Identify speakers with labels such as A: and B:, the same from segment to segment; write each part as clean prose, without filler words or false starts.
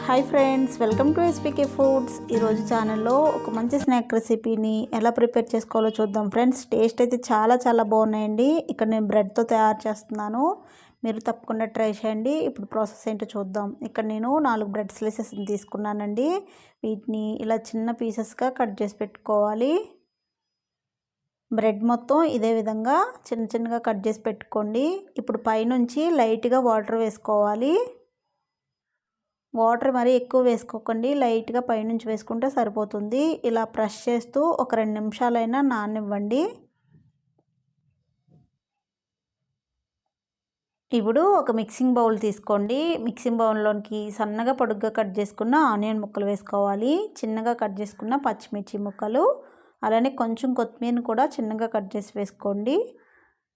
A: Hi friends, welcome to ఎస్పీకే foods. ఈరోజు ఛానల్లో ఒక మంచి స్నాక్ రెసిపీని ఎలా ప్రిపేర్ చేసుకోవాలో చూద్దాం ఫ్రెండ్స్. టేస్ట్ అయితే చాలా బాగున్నాయండి. ఇక్కడ నేను బ్రెడ్తో తయారు చేస్తున్నాను, మీరు తప్పకుండా ట్రై చేయండి. ఇప్పుడు ప్రాసెస్ ఏంటో చూద్దాం. ఇక్కడ నేను 4 బ్రెడ్ స్లైసెస్ తీసుకున్నానండి. వీటిని ఇలా చిన్న పీసెస్గా కట్ చేసి పెట్టుకోవాలి. బ్రెడ్ మొత్తం ఇదే విధంగా చిన్నగా కట్ చేసి పెట్టుకోండి. ఇప్పుడు పైనుంచి లైట్గా వాటర్ వేసుకోవాలి. వాటర్ మరీ ఎక్కువ వేసుకోకండి, లైట్గా పైనుంచి వేసుకుంటే సరిపోతుంది. ఇలా ప్రెస్ చేస్తూ ఒక 2 నిమిషాలైనా నాననివ్వండి. ఇప్పుడు ఒక మిక్సింగ్ బౌల్ తీసుకోండి. మిక్సింగ్ బౌల్లోనికి సన్నగా పొడుగ్గా కట్ చేసుకున్న ఆనియన్ ముక్కలు వేసుకోవాలి. చిన్నగా కట్ చేసుకున్న పచ్చిమిర్చి ముక్కలు, అలానే కొంచెం కొత్తిమీరని కూడా చిన్నగా కట్ చేసి వేసుకోండి.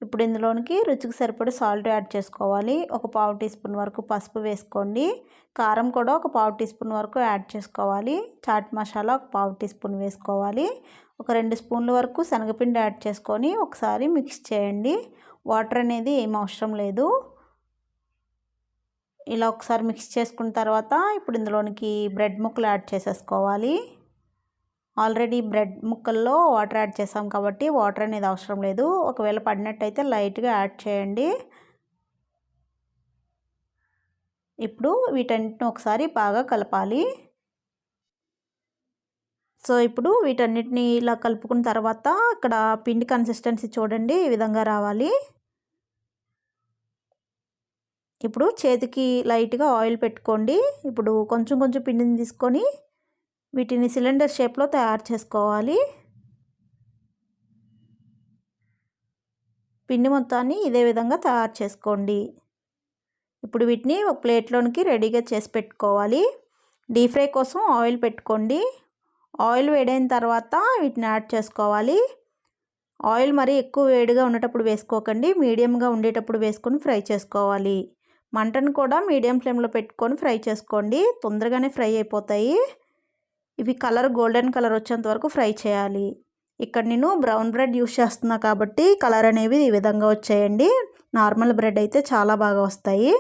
A: ఇప్పుడు ఇందులోనికి రుచికి సరిపడే సాల్ట్ యాడ్ చేసుకోవాలి. ఒక 1/2 టీ స్పూన్ వరకు పసుపు వేసుకోండి. కారం కూడా ఒక 1/2 టీ స్పూన్ వరకు యాడ్ చేసుకోవాలి. చాట్ మసాలా ఒక 1/2 టీ స్పూన్ వేసుకోవాలి. ఒక 2 స్పూన్ల వరకు శనగపిండి యాడ్ చేసుకొని ఒకసారి మిక్స్ చేయండి. వాటర్ అనేది ఏం అవసరం లేదు. ఇలా ఒకసారి మిక్స్ చేసుకున్న తర్వాత ఇప్పుడు ఇందులోనికి బ్రెడ్ ముక్కలు యాడ్ చేసేసుకోవాలి. ఆల్రెడీ బ్రెడ్ ముక్కల్లో వాటర్ యాడ్ చేసాం కాబట్టి వాటర్ అనేది అవసరం లేదు. ఒకవేళ పడినట్టయితే లైట్గా యాడ్ చేయండి. ఇప్పుడు వీటన్నిటిని ఒకసారి బాగా కలపాలి. సో ఇప్పుడు వీటన్నిటిని ఇలా కలుపుకున్న తర్వాత ఇక్కడ పిండి కన్సిస్టెన్సీ చూడండి, ఈ విధంగా రావాలి. ఇప్పుడు చేతికి లైట్గా ఆయిల్ పెట్టుకోండి. ఇప్పుడు కొంచెం పిండిని తీసుకొని వీటిని సిలిండర్ షేప్లో తయారు చేసుకోవాలి. పిండి మొత్తాన్ని ఇదే విధంగా తయారు చేసుకోండి. ఇప్పుడు వీటిని ఒక ప్లేట్లోనికి రెడీగా చేసి పెట్టుకోవాలి. డీప్ ఫ్రై కోసం ఆయిల్ పెట్టుకోండి. ఆయిల్ వేడైన తర్వాత వీటిని యాడ్ చేసుకోవాలి. ఆయిల్ మరీ ఎక్కువ వేడిగా ఉండేటప్పుడు వేసుకోకండి, మీడియంగా ఉండేటప్పుడు వేసుకొని ఫ్రై చేసుకోవాలి. మంటను కూడా మీడియం ఫ్లేమ్లో పెట్టుకొని ఫ్రై చేసుకోండి, తొందరగానే ఫ్రై అయిపోతాయి. ఇవి గోల్డెన్ కలర్ వచ్చేంత వరకు ఫ్రై చేయాలి. ఇక్కడ నేను బ్రౌన్ బ్రెడ్ యూస్ చేస్తున్నా కాబట్టి కలర్ అనేవి ఈ విధంగా వచ్చాయండి. నార్మల్ బ్రెడ్ అయితే చాలా బాగా వస్తాయి.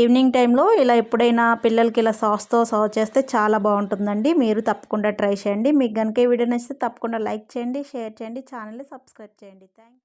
A: ఈవినింగ్ టైంలో ఇలా ఎప్పుడైనా పిల్లలకి ఇలా సాస్తో సర్వ్ చేస్తే చాలా బాగుంటుందండి. మీరు తప్పకుండా ట్రై చేయండి. మీకు కనుక ఈ వీడియో నచ్చితే తప్పకుండా లైక్ చేయండి, షేర్ చేయండి, ఛానల్ని సబ్స్క్రైబ్ చేయండి. Thank you.